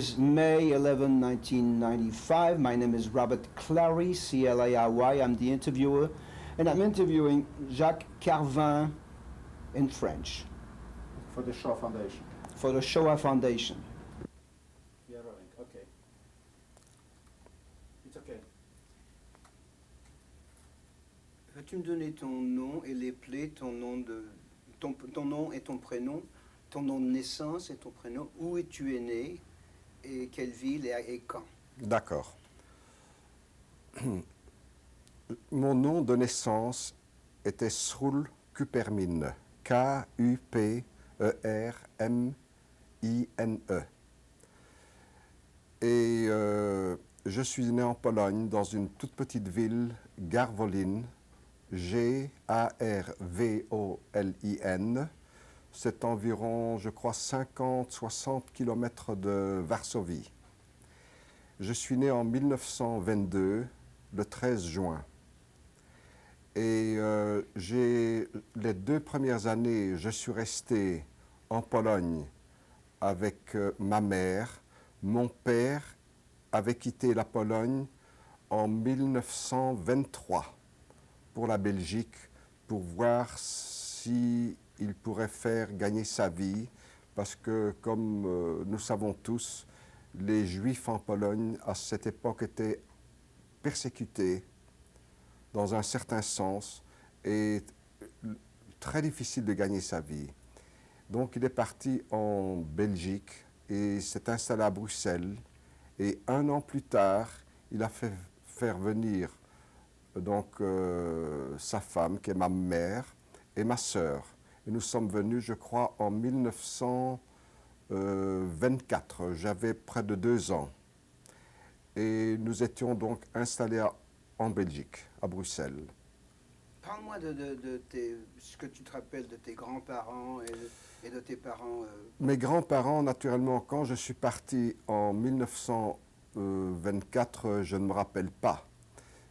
It's May 11, 1995. My name is Robert Clary, C-L-A-R-Y. I'm the interviewer, and I'm interviewing Jacques Carvin in French. For the Shoah Foundation. For the Shoah Foundation. Yeah, rolling. Okay. It's okay. Vas-tu me donner ton nom et les plaies, ton nom et ton prénom, ton nom de naissance et ton prénom, où es-tu né et quelle ville et quand? D'accord. Mon nom de naissance était Sroul Kupermine, Kupermine. Et je suis né en Pologne, dans une toute petite ville, Garwolin, G-A-R-V-O-L-I-N. C'est environ, je crois, 50-60 kilomètres de Varsovie. Je suis né en 1922, le 13 juin. Et les 2 premières années, je suis resté en Pologne avec ma mère. Mon père avait quitté la Pologne en 1923 pour la Belgique pour voir s'il pourrait faire gagner sa vie, parce que, comme nous savons tous, les Juifs en Pologne, à cette époque, étaient persécutés dans un certain sens et très difficile de gagner sa vie. Donc il est parti en Belgique et s'est installé à Bruxelles. Et 1 an plus tard, il a fait faire venir sa femme, qui est ma mère, et ma sœur. Et nous sommes venus, je crois, en 1924. J'avais près de 2 ans. Et nous étions donc installés en Belgique, à Bruxelles. Parle-moi de ce que tu te rappelles de tes grands-parents et de tes parents. Mes grands-parents, naturellement, quand je suis parti en 1924, je ne me rappelle pas.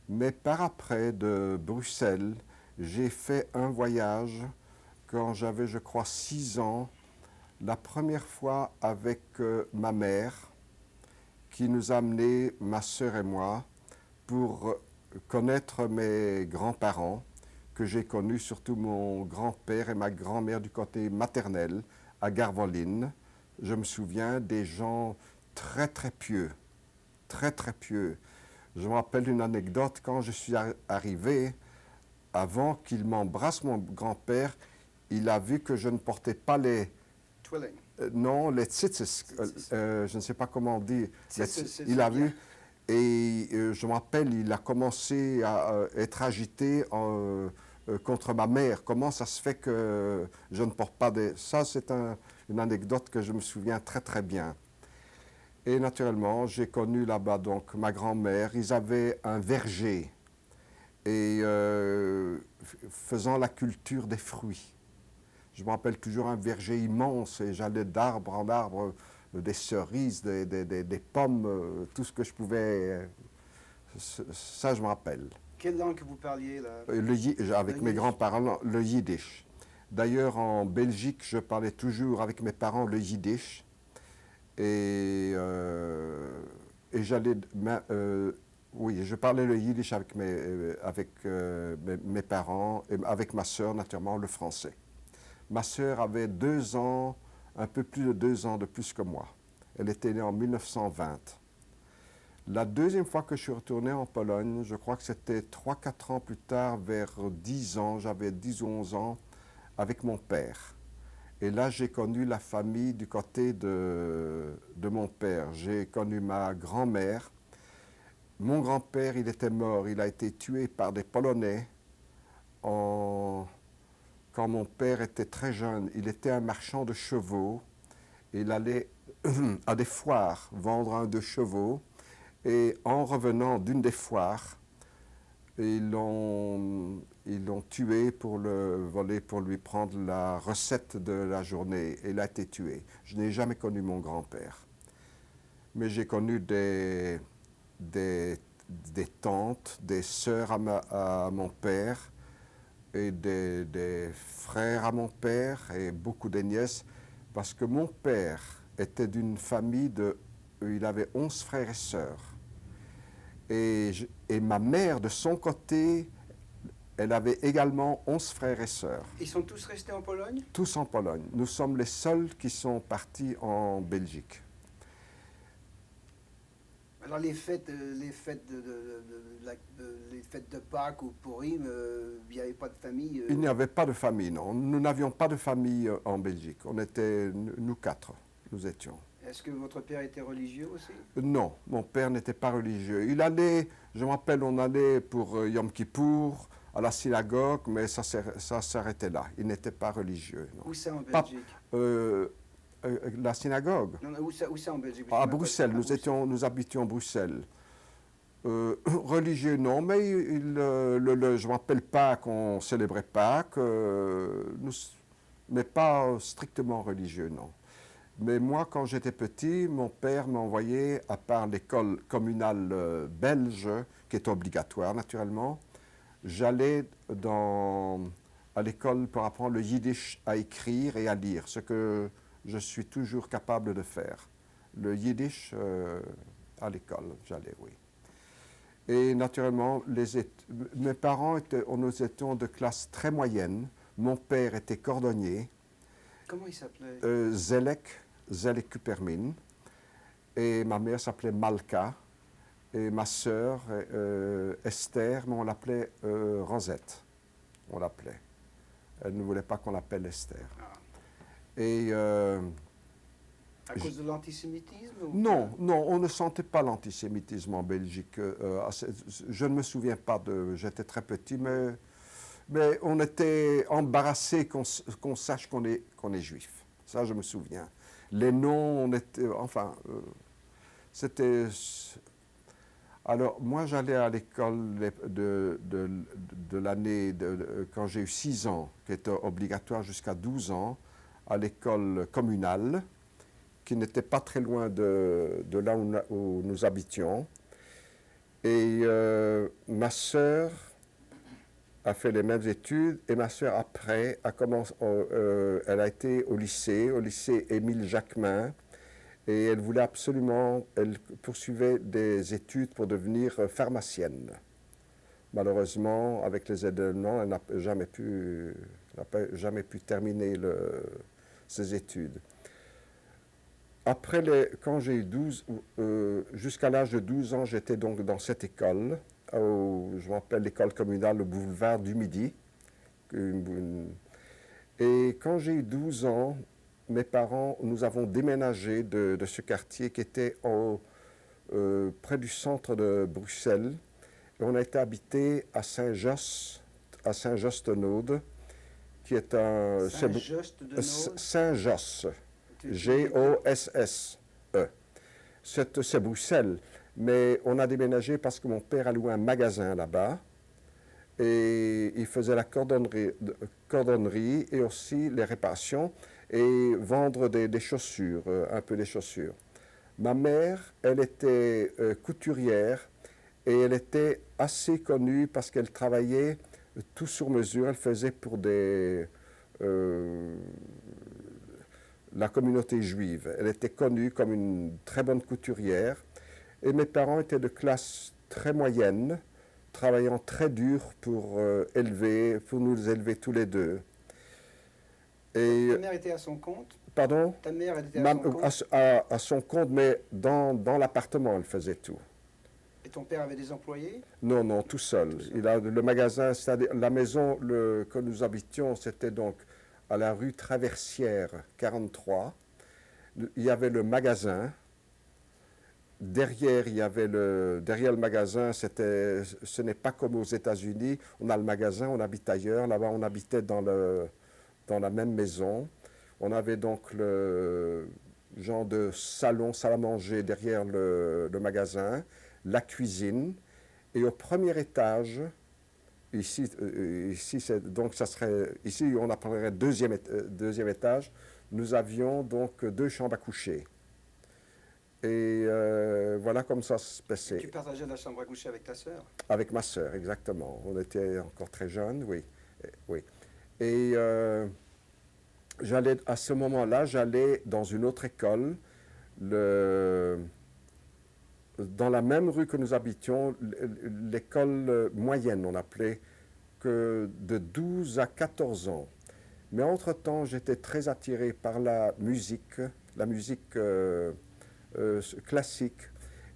Mais par après, de Bruxelles, j'ai fait un voyage quand j'avais, je crois, 6 ans, la première fois avec ma mère, qui nous a amenés, ma sœur et moi, pour connaître mes grands-parents, que j'ai connus, surtout mon grand-père et ma grand-mère du côté maternel, à Garwolin. Je me souviens des gens très, très pieux, très, très pieux. Je me rappelle une anecdote, quand je suis arrivé, avant qu'il m'embrasse, mon grand-père, il a vu que je ne portais pas les... Twilling. Non, les tzitzis, je ne sais pas comment on dit. Il a vu, et je me rappelle, il a commencé à être agité contre ma mère. Comment ça se fait que je ne porte pas des... Ça, c'est une anecdote que je me souviens très, très bien. Et naturellement, j'ai connu là-bas donc ma grand-mère. Ils avaient un verger et faisant la culture des fruits. Je me rappelle toujours un verger immense et j'allais d'arbre en arbre, des cerises, des pommes, tout ce que je pouvais. Ça, je me rappelle. Quelle langue que vous parliez là? Avec mes grands-parents, le yiddish. D'ailleurs, en Belgique, je parlais toujours avec mes parents le yiddish. Et j'allais... oui, je parlais le yiddish avec mes parents et avec ma sœur, naturellement, le français. Ma sœur avait 2 ans, un peu plus de 2 ans de plus que moi. Elle était née en 1920. La deuxième fois que je suis retourné en Pologne, je crois que c'était 3-4 ans plus tard, vers 10 ans, j'avais 10 ou 11 ans, avec mon père. Et là, j'ai connu la famille du côté de mon père. J'ai connu ma grand-mère. Mon grand-père, il était mort, il a été tué par des Polonais quand mon père était très jeune. Il était un marchand de chevaux. Il allait à des foires vendre un de chevaux. Et en revenant d'une des foires, ils l'ont tué pour le voler, pour lui prendre la recette de la journée. Et il a été tué. Je n'ai jamais connu mon grand-père. Mais j'ai connu des tantes, des sœurs à mon père, et des frères à mon père, et beaucoup de nièces, parce que mon père était d'une famille de il avait 11 frères et sœurs. Et ma mère, de son côté, elle avait également 11 frères et sœurs, Ils sont tous restés en Pologne? tous en Pologne. Nous sommes les seuls qui sont partis en Belgique. Alors les fêtes les fêtes de Pâques ou Purim, il n'y avait pas de famille. Il n'y avait pas de famille, non. Nous n'avions pas de famille en Belgique. On était, nous quatre, nous étions. Est-ce que votre père était religieux aussi? Non, mon père n'était pas religieux. Il allait, je me rappelle, on allait pour Yom Kippour à la synagogue, mais ça s'arrêtait là. Il n'était pas religieux. Non. Où ça en Pas- Belgique? La synagogue. Non, non, où ça en Belgique? À Bruxelles, nous habitions à Bruxelles. Religieux, non, mais je ne m'appelle pas qu'on célébrait Pâques, mais pas strictement religieux, non. Mais moi, quand j'étais petit, mon père m'envoyait, à part l'école communale belge, qui est obligatoire naturellement, j'allais à l'école pour apprendre le yiddish à écrire et à lire, ce que je suis toujours capable de faire. Le yiddish à l'école, j'allais, oui. Et naturellement, mes parents, nous étions de classe très moyenne. Mon père était cordonnier, Comment il s'appelait? Zelek Kupermin, et ma mère s'appelait Malka, et ma sœur Esther, mais on l'appelait Rosette, on l'appelait. Elle ne voulait pas qu'on l'appelle Esther. Ah. Et À cause de l'antisémitisme ou- non, on ne sentait pas l'antisémitisme en Belgique. Je ne me souviens pas j'étais très petit, mais on était embarrassé qu'on sache qu'on est juif. Ça, je me souviens. Les noms, on était, enfin, c'était. Alors, moi, j'allais à l'école de l'année, quand j'ai eu 6 ans, qui était obligatoire jusqu'à 12 ans, à l'école communale, qui n'était pas très loin de là où nous habitions. Et ma sœur a fait les mêmes études, et ma sœur, après, elle a été au lycée Émile Jacquemin, et elle voulait absolument, elle poursuivait des études pour devenir pharmacienne. Malheureusement, avec les événements, elle n'a jamais pu terminer ses études. Après, quand j'ai eu jusqu'à l'âge de 12 ans, j'étais donc dans cette école, je m'appelle l'école communale, le boulevard du Midi. Et quand j'ai eu 12 ans, mes parents, nous avons déménagé de ce quartier qui était près du centre de Bruxelles. Et on a été habité à Saint-Josse de qui est un... Saint-Josse. G-O-S-S-E. C'est Bruxelles. Mais on a déménagé parce que mon père a loué un magasin là-bas. Et il faisait la cordonnerie et aussi les réparations et vendre des chaussures, un peu des chaussures. Ma mère, elle était couturière et elle était assez connue parce qu'elle travaillait tout sur mesure. Elle faisait pour la communauté juive. Elle était connue comme une très bonne couturière. Et mes parents étaient de classe très moyenne, travaillant très dur pour nous élever tous les deux. Et, ta mère était à son compte? Pardon? Ta mère était à son compte? À son compte, mais dans l'appartement, elle faisait tout. Et ton père avait des employés? Non, tout seul. Il a le magasin, c'est-à-dire la maison que nous habitions, c'était donc à la rue Traversière 43. Il y avait le magasin. Derrière le magasin, ce n'est pas comme aux États-Unis. On a le magasin, on habite ailleurs. Là-bas, on habitait dans la même maison. On avait donc le genre de salle à manger derrière le magasin, la cuisine. Et au premier étage, ici on appellerait deuxième étage, nous avions donc 2 chambres à coucher. Et voilà comme ça se passait. Tu partageais la chambre à coucher avec ta sœur? Avec ma sœur, exactement. On était encore très jeunes, oui. Et à ce moment-là, j'allais dans une autre école, dans la même rue que nous habitions, l'école moyenne, on appelait, que de 12 à 14 ans. Mais entre-temps, j'étais très attiré par la musique classique.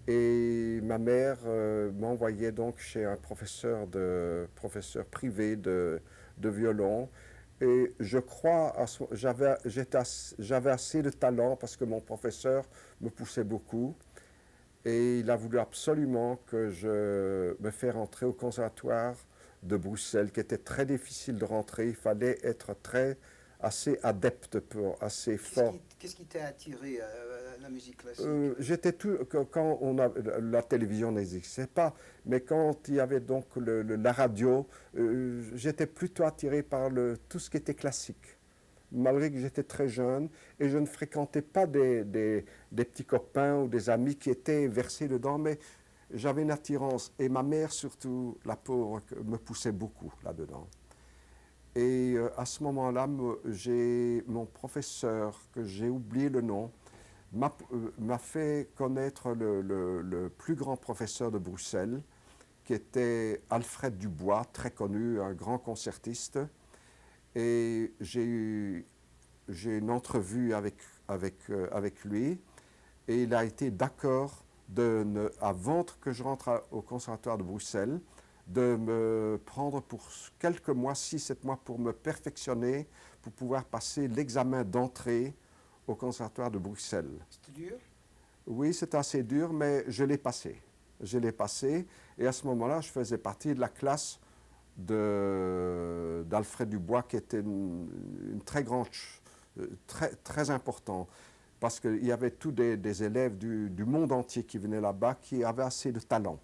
Et ma mère m'envoyait donc chez un professeur privé de violon. Et je crois, j'avais assez de talent parce que mon professeur me poussait beaucoup. Et il a voulu absolument que je me fasse rentrer au conservatoire de Bruxelles, qui était très difficile de rentrer. Il fallait être assez adepte, assez fort. Qu'est-ce qui t'a attiré à la musique classique? Quand la télévision n'existait pas, mais quand il y avait donc la radio, j'étais plutôt attiré par tout ce qui était classique. Malgré que j'étais très jeune et je ne fréquentais pas des petits copains ou des amis qui étaient versés dedans, mais j'avais une attirance. Et ma mère, surtout, la pauvre, me poussait beaucoup là-dedans. Et à ce moment-là, mon professeur, que j'ai oublié le nom, m'a fait connaître le plus grand professeur de Bruxelles, qui était Alfred Dubois, très connu, un grand concertiste. Et j'ai eu une entrevue avec lui et il a été d'accord avant que je rentre au conservatoire de Bruxelles, de me prendre pour quelques mois, 6-7 mois, pour me perfectionner, pour pouvoir passer l'examen d'entrée au conservatoire de Bruxelles. C'était dur? Oui, c'était assez dur, mais je l'ai passé. Je l'ai passé et à ce moment-là, je faisais partie de la classe d'Alfred Dubois, qui était une très grande, très important, parce qu'il y avait tous des élèves du monde entier qui venaient là-bas, qui avaient assez de talent.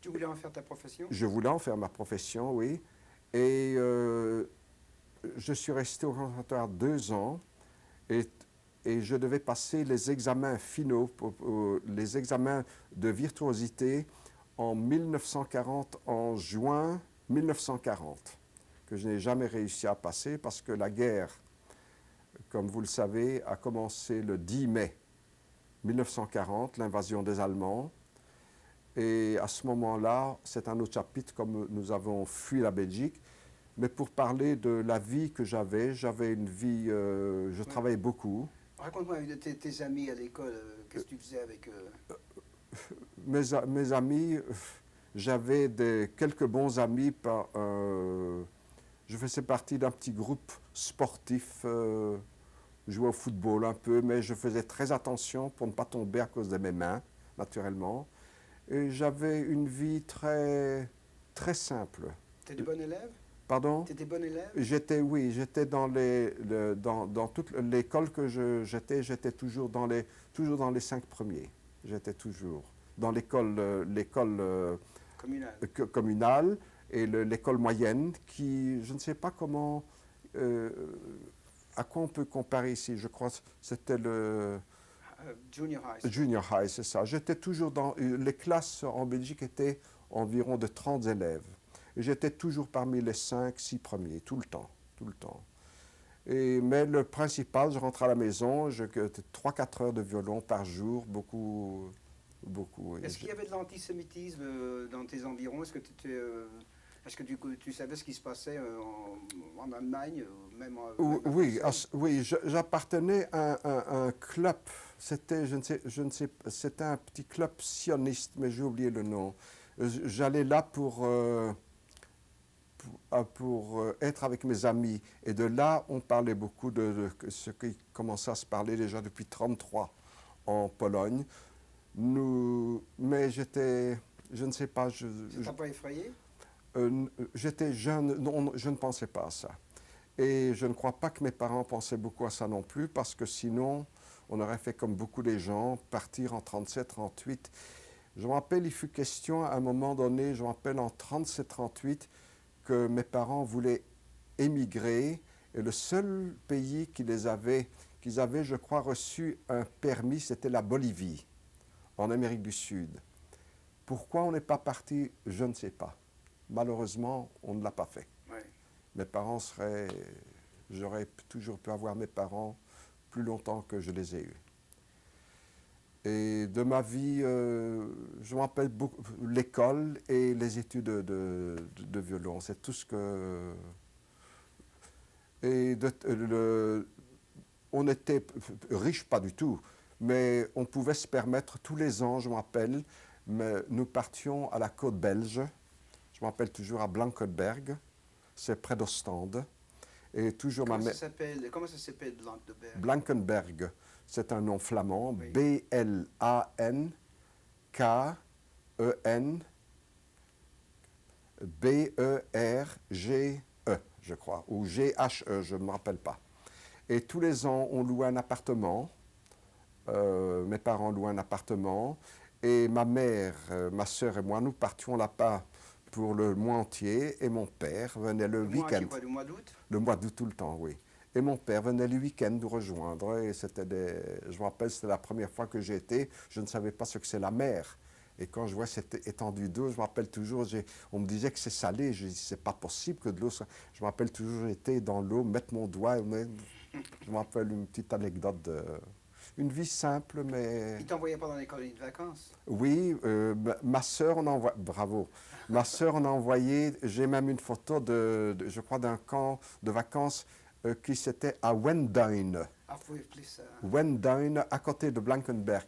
Tu voulais en faire ta profession? Je voulais en faire ma profession, oui. Et je suis resté au conservatoire 2 ans et je devais passer les examens finaux, les examens de virtuosité en 1940, en juin 1940, que je n'ai jamais réussi à passer parce que la guerre, comme vous le savez, a commencé le 10 mai 1940, l'invasion des Allemands. Et à ce moment-là, c'est un autre chapitre, comme nous avons fui la Belgique. Mais pour parler de la vie que j'avais une vie, je travaillais beaucoup. Raconte-moi de tes amis à l'école, qu'est-ce que tu faisais avec eux? Mes amis, j'avais quelques bons amis. Je faisais partie d'un petit groupe sportif, je jouais au football un peu, mais je faisais très attention pour ne pas tomber à cause de mes mains, naturellement. Et j'avais une vie très, très simple. Tu étais bon élève? Pardon? Tu étais bon élève? J'étais dans toute l'école que j'étais toujours dans les 5 premiers. J'étais toujours dans l'école communale et l'école moyenne qui, je ne sais pas comment, à quoi on peut comparer ici. Je crois que c'était le Junior high. junior high, c'est ça. J'étais toujours les classes en Belgique étaient environ de 30 élèves. Et j'étais toujours parmi les 5-6 premiers, tout le temps, tout le temps. Mais le principal, je rentrais à la maison, 3-4 heures de violon par jour, beaucoup. Est-ce qu'il y avait de l'antisémitisme dans tes environs? Est-ce que tu savais ce qui se passait en Allemagne, même Oui, j'appartenais à un club. C'était, c'était un petit club sioniste, mais j'ai oublié le nom. J'allais là pour être avec mes amis. Et de là, on parlait beaucoup de ce qui commençait à se parler déjà depuis 1933 en Pologne. Mais je ne sais pas. Ça t'a pas effrayé? J'étais jeune, non, je ne pensais pas à ça. Et je ne crois pas que mes parents pensaient beaucoup à ça non plus, parce que sinon, on aurait fait comme beaucoup des gens, partir en 37-38. Je me rappelle, il fut question à un moment donné, je me rappelle en 37-38, que mes parents voulaient émigrer, et le seul pays qu'ils avaient, je crois, reçu un permis, c'était la Bolivie, en Amérique du Sud. Pourquoi on n'est pas parti, je ne sais pas. Malheureusement, on ne l'a pas fait. Ouais. Mes parents j'aurais toujours pu avoir mes parents plus longtemps que je les ai eus. Et de ma vie, je me rappelle beaucoup l'école et les études de violon. C'est tout ce que... Et on était riche, pas du tout, mais on pouvait se permettre tous les ans, je me rappelle, mais nous partions à la côte belge. Je me rappelle toujours à Blankenberg, c'est près d'Ostende. Et toujours Comment ma ça mère... s'appelle, comment ça s'appelle Blankenberg? Blankenberg, c'est un nom flamand, Oui. Blankenberge, je crois, ou Ghe, je ne me rappelle pas. Et tous les ans, on louait un appartement. Mes parents louaient un appartement. Et ma mère, ma soeur et moi, nous partions là-bas pour le mois entier. Et mon père venait le Le mois, week-end. c'est quoi, le mois d'août? Le mois d'août tout le temps, oui. Et mon père venait le week-end nous rejoindre. Et c'était je me rappelle, c'était la première fois que j'y étais. Je ne savais pas ce que c'est la mer. Et quand je vois cette étendue d'eau, je me rappelle toujours, on me disait que c'est salé. Je dis, c'est pas possible que de l'eau soit... Je me rappelle toujours, j'étais dans l'eau, mettre mon doigt. Je me rappelle une petite anecdote une vie simple, mais... Ils t'envoyaient pas dans les colonies de vacances? Oui, ma sœur en a envoyé... Bravo. Ma sœur en a envoyé... J'ai même une photo, je crois, d'un camp de vacances qui c'était à Wenduin. Ah, faut appeler ça. Wenduin, à côté de Blankenberg.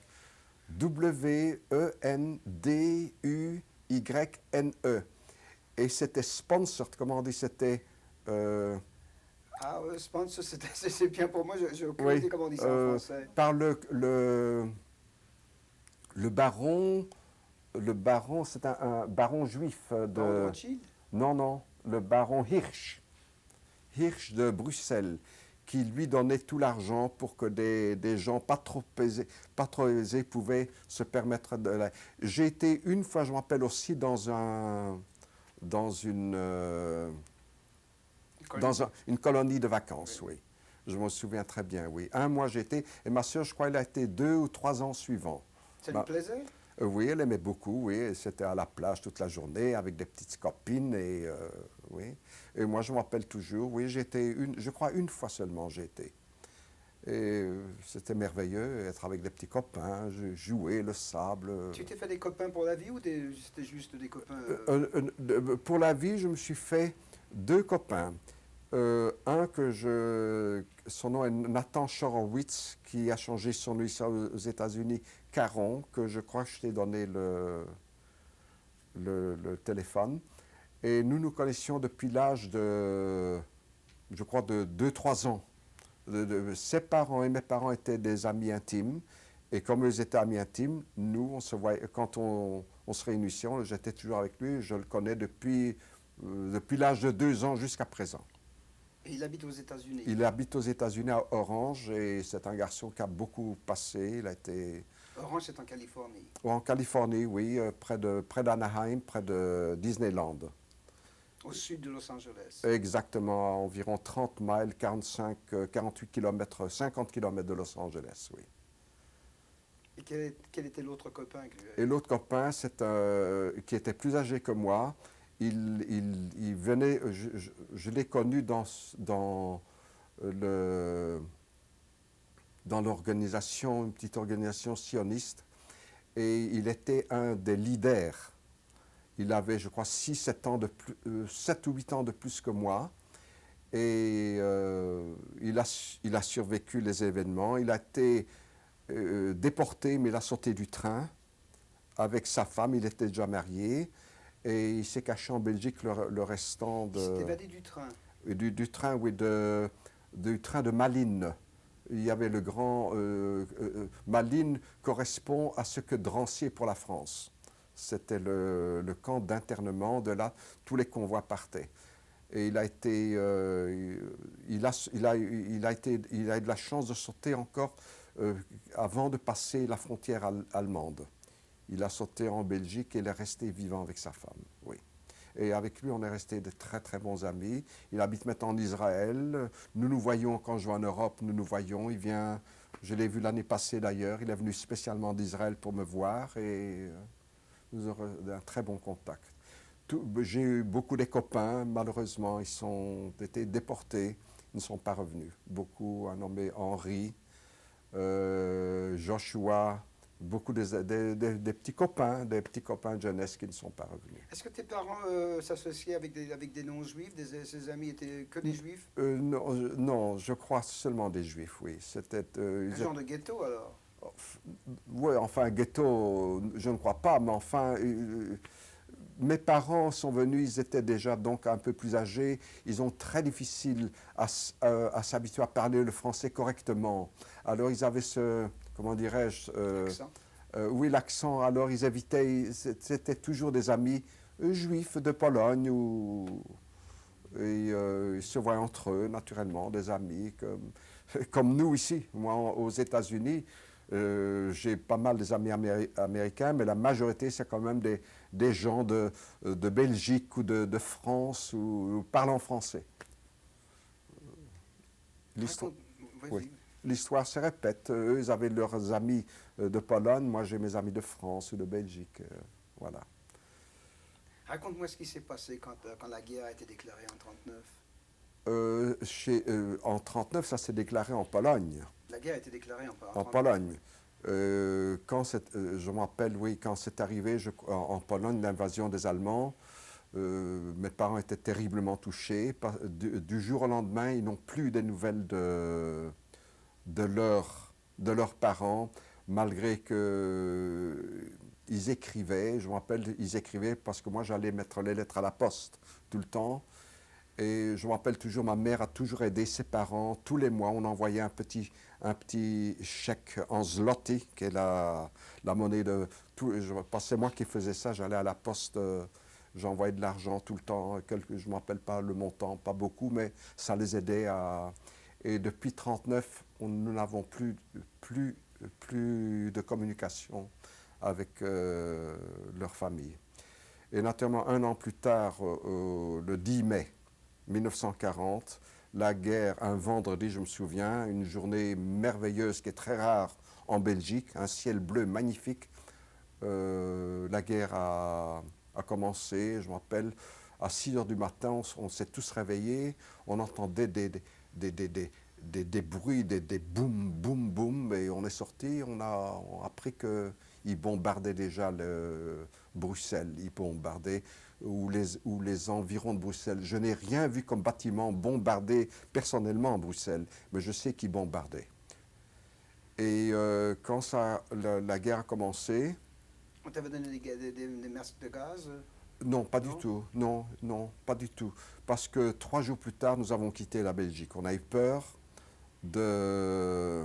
Wenduyne. Et c'était sponsored, comment on dit, c'était... Ah, je pense que c'est bien pour moi, je aucune oui, idée comment on dit ça en français. par le baron, c'est un baron juif Baron de Rothschild? Non, non, le baron Hirsch de Bruxelles, qui lui donnait tout l'argent pour que des gens pas trop aisés pouvaient se permettre de... J'ai été une fois, je me rappelle aussi, dans une colonie de vacances, oui. Je me souviens très bien, oui. Un mois j'étais, et ma soeur, je crois, elle a été 2 ou 3 ans suivants. Ça lui plaisait? Oui, elle aimait beaucoup, oui. C'était à la plage toute la journée avec des petites copines, et oui. Et moi, je me rappelle toujours, oui, je crois une fois seulement j'ai été. Et c'était merveilleux, être avec des petits copains, jouer, le sable. Tu t'es fait des copains pour la vie ou c'était juste des copains Pour la vie, je me suis fait 2 copains. Son nom est Nathan Horowitz, qui a changé son nom aux États-Unis, Caron, que je crois que je t'ai donné le téléphone. Et nous nous connaissions depuis l'âge de, je crois, de 2-3 ans. Ses parents et mes parents étaient des amis intimes. Et comme ils étaient amis intimes, nous, on se voyait, quand on se réunissait, j'étais toujours avec lui. Je le connais depuis l'âge de 2 ans jusqu'à présent. Et il habite aux États-Unis? Il habite aux États-Unis, à Orange, et c'est un garçon qui a beaucoup passé. Il a été... Orange, c'est en Californie. En Californie, oui, près d'Anaheim, près de Disneyland. Au sud de Los Angeles. Exactement, à environ 30 miles, 48 km, 50 km de Los Angeles, oui. Et quel était l'autre copain que lui avait? Et l'autre copain, qui était plus âgé que moi, il venait, je l'ai connu dans l'organisation, une petite organisation sioniste, et il était un des leaders. Il avait, je crois, 7 ou 8 ans de plus que moi, et il a survécu les événements. Il a été déporté, mais il a sauté du train avec sa femme. Il était déjà marié. Et il s'est caché en Belgique le restant de... Il s'est évadé du train. Du train, oui, du train de Malines. Il y avait le grand... Malines correspond à ce que Drancy est pour la France. C'était le camp d'internement. De là, tous les convois partaient. Et il a eu de la chance de sauter encore avant de passer la frontière allemande. Il a sauté en Belgique et il est resté vivant avec sa femme, oui. Et avec lui, on est resté de très très bons amis. Il habite maintenant en Israël. Nous nous voyons quand je vais en Europe, nous nous voyons. Il vient, je l'ai vu l'année passée d'ailleurs. Il est venu spécialement d'Israël pour me voir et nous avons un très bon contact. J'ai eu beaucoup de copains, malheureusement, ils ont été déportés, ils ne sont pas revenus. Beaucoup, un nommé Henri, Joshua, Beaucoup des petits copains de jeunesse qui ne sont pas revenus. Est-ce que tes parents s'associaient avec des non-juifs, ses amis étaient que des juifs? Non, non, je crois seulement des juifs, oui. C'était... Un genre de ghetto alors? Oui, enfin, ghetto, je ne crois pas, mais enfin, mes parents sont venus, ils étaient déjà donc un peu plus âgés, ils ont très difficile à s'habituer à parler le français correctement. Alors ils avaient ce, comment dirais-je, Accent. oui, l'accent, alors ils évitaient, c'était toujours des amis juifs de Pologne, et ils se voient entre eux, naturellement, des amis, comme nous ici. Moi, aux États-Unis, j'ai pas mal des amis américains, mais la majorité, c'est quand même des gens de Belgique ou de France ou parlant français. L'histoire, Vas-y. oui. L'histoire se répète. Eux, ils avaient leurs amis de Pologne, moi j'ai mes amis de France ou de Belgique. Voilà. Raconte-moi ce qui s'est passé quand la guerre a été déclarée en 1939. En 1939, ça s'est déclaré en Pologne. La guerre a été déclarée en 1939. En Pologne. Je me rappelle, oui, quand c'est arrivé en Pologne, l'invasion des Allemands, mes parents étaient terriblement touchés. Du jour au lendemain, ils n'ont plus des nouvelles de leurs parents, malgré qu'ils écrivaient. Je me rappelle, ils écrivaient parce que moi, j'allais mettre les lettres à la poste tout le temps. Et je me rappelle toujours, ma mère a toujours aidé ses parents. Tous les mois, on envoyait un petit chèque en zloty, qui est la monnaie de... C'est moi qui faisais ça, j'allais à la poste, j'envoyais de l'argent tout le temps. Je ne me rappelle pas le montant, pas beaucoup, mais ça les aidait à... Et depuis 1939, nous n'avons plus de communication avec leur famille. Et naturellement, un an plus tard, le 10 mai 1940, la guerre, un vendredi, je me souviens, une journée merveilleuse qui est très rare en Belgique, un ciel bleu magnifique. La guerre a commencé, je me rappelle, à 6 heures du matin, on s'est tous réveillés, on entendait des bruits, des boum, boum, boum, et on est sorti, on a appris qu'ils bombardaient déjà Bruxelles, ils bombardaient ou les environs de Bruxelles. Je n'ai rien vu comme bâtiment bombardé personnellement à Bruxelles, mais je sais qu'ils bombardaient. Et quand la guerre a commencé... On t'avait donné des masques de gaz? Non, pas du tout. Non, non, pas du tout. Parce que 3 jours plus tard, nous avons quitté la Belgique. On a eu peur de...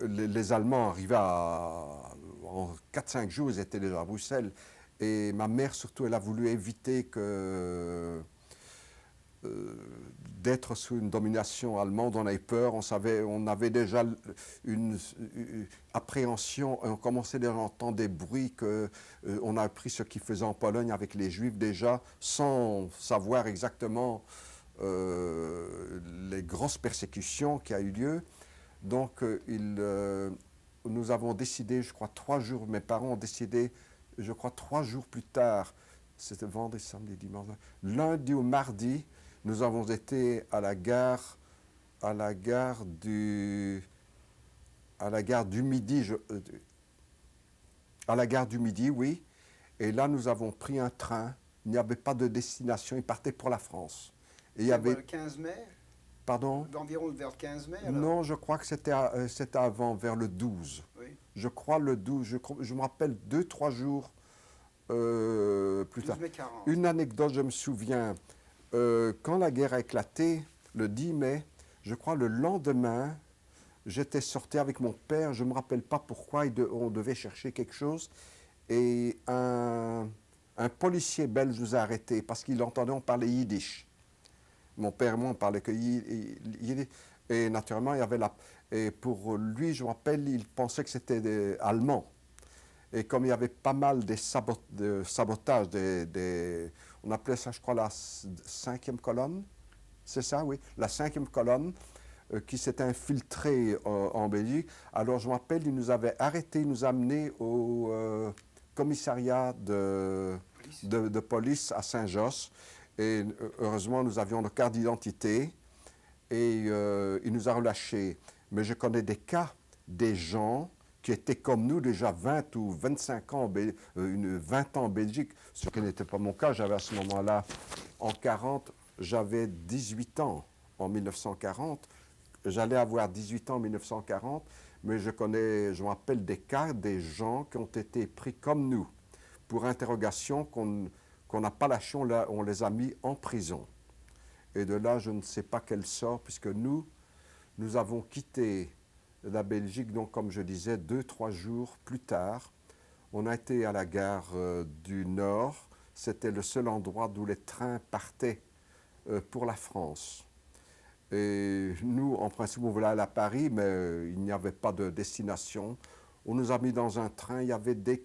les Allemands arrivaient en 4-5 jours, ils étaient déjà à Bruxelles. Et ma mère, surtout, elle a voulu éviter d'être sous une domination allemande. On avait peur, on avait déjà une appréhension, on commençait déjà à entendre des bruits on a appris ce qu'ils faisaient en Pologne avec les Juifs déjà, sans savoir exactement les grosses persécutions qui a eu lieu. Donc, nous avons décidé, je crois, 3 jours, mes parents ont décidé, je crois, 3 jours plus tard, c'était vendredi, samedi, dimanche, lundi ou mardi, nous avons été à la gare du Midi, à la gare du Midi, oui. Et là, nous avons pris un train. Il n'y avait pas de destination. Il partait pour la France. Et il y avait... Le 15 mai? Pardon? Environ vers le 15 mai, alors? Non, je crois que c'était avant, vers le 12. Oui. Je crois le 12. Je me rappelle 2-3 jours plus tard. 12 mai 40. Une anecdote, je me souviens. Quand la guerre a éclaté, le 10 mai, je crois le lendemain, j'étais sorti avec mon père, je ne me rappelle pas pourquoi, on devait chercher quelque chose, et un policier belge nous a arrêtés parce qu'il entendait on parler yiddish. Mon père et moi, on parlait que yiddish. Et naturellement, il y avait et pour lui, je me rappelle, il pensait que c'était allemand. Et comme il y avait pas mal de sabotage, on appelait ça, je crois, la 5e colonne, c'est ça, oui, la 5e colonne qui s'était infiltrée en Belgique. Alors, je me rappelle, il nous avait arrêtés, il nous a amenés au commissariat de police à Saint-Josse. Et heureusement, nous avions nos cartes d'identité et il nous a relâchés. Mais je connais des cas des gens qui étaient comme nous déjà 20 ou 25 ans, 20 ans en Belgique, ce qui n'était pas mon cas. J'avais à ce moment-là, en 40, j'avais 18 ans en 1940. J'allais avoir 18 ans en 1940, mais je me rappelle des cas des gens qui ont été pris comme nous pour interrogation qu'on n'a pas lâché, on les a mis en prison. Et de là, je ne sais pas quel sort, puisque nous avons quitté la Belgique, donc comme je disais, 2-3 jours plus tard. On a été à la gare du Nord. C'était le seul endroit d'où les trains partaient pour la France. Et nous, en principe, on voulait aller à Paris, mais il n'y avait pas de destination. On nous a mis dans un train, il y avait des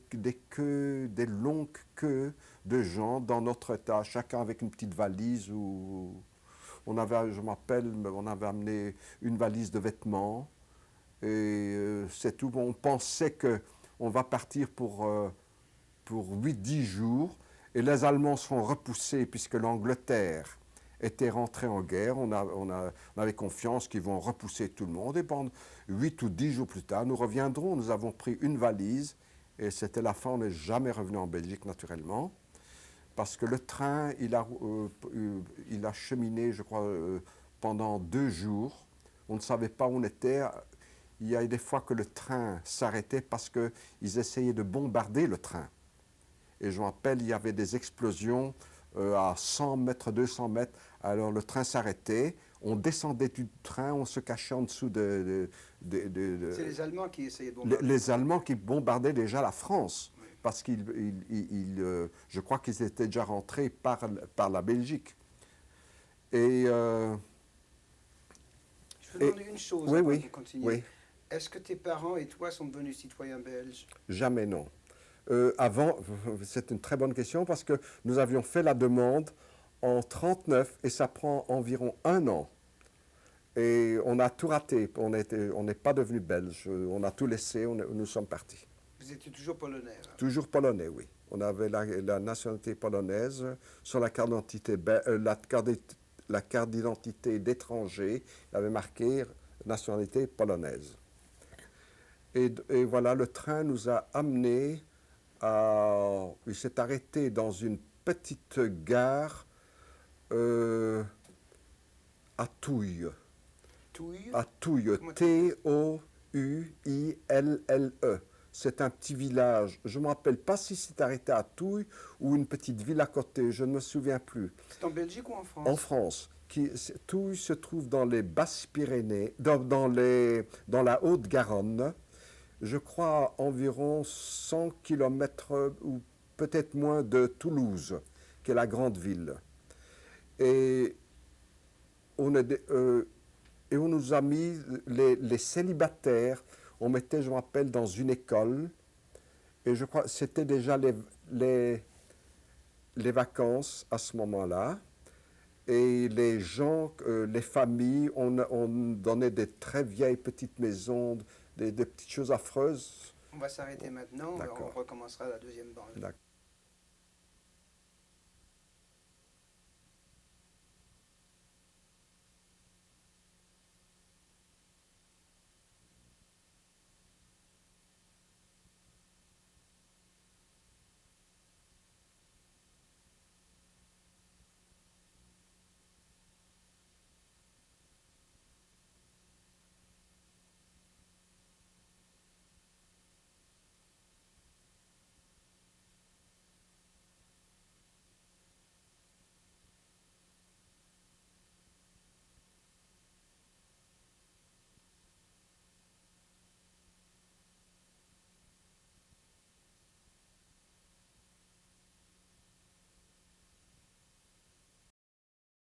queues, des longues queues de gens dans notre état, chacun avec une petite valise. On avait, je m'appelle, on avait amené une valise de vêtements. Et c'est tout. On pensait qu'on va partir pour 8-10 jours. Et les Allemands sont repoussés puisque l'Angleterre était rentrée en guerre. On avait confiance qu'ils vont repousser tout le monde. Et pendant 8 ou 10 jours plus tard, nous reviendrons. Nous avons pris une valise. Et c'était la fin. On n'est jamais revenu en Belgique, naturellement. Parce que le train, il a cheminé, je crois, pendant 2 jours. On ne savait pas où on était. Il y a eu des fois que le train s'arrêtait parce qu'ils essayaient de bombarder le train. Et je me rappelle, il y avait des explosions à 100 mètres, 200 mètres. Alors le train s'arrêtait, on descendait du train, on se cachait en dessous C'est les Allemands qui essayaient de bombarder. Les Allemands qui bombardaient déjà la France. Oui. Parce que je crois qu'ils étaient déjà rentrés par la Belgique. Et... je veux demander une chose oui, avant oui, de continuer. Oui. Est-ce que tes parents et toi sont devenus citoyens belges? Jamais, non. Avant, c'est une très bonne question parce que nous avions fait la demande en 1939 et ça prend environ 1 an. Et on a tout raté. On n'est pas devenu belge. On a tout laissé, nous sommes partis. Vous étiez toujours polonais? Hein? Toujours polonais, oui. On avait la nationalité polonaise sur la carte d'identité, la carte d'identité d'étranger. Il avait marqué nationalité polonaise. Et voilà, le train nous a amenés il s'est arrêté dans une petite gare à Touille. Touille? À Touille, T-O-U-I-L-L-E. C'est un petit village. Je ne me rappelle pas si c'est arrêté à Touille ou une petite ville à côté, je ne me souviens plus. C'est en Belgique ou en France? En France. Touille se trouve dans les Basses-Pyrénées, dans la Haute-Garonne. Je crois environ 100 km ou peut-être moins de Toulouse, qui est la grande ville. Et on nous a mis les célibataires, on mettait, je me rappelle, dans une école, et je crois que c'était déjà les vacances à ce moment-là. Et les gens, les familles, on donnait des très vieilles petites maisons, des petites choses affreuses. On va s'arrêter maintenant, on recommencera la deuxième bande.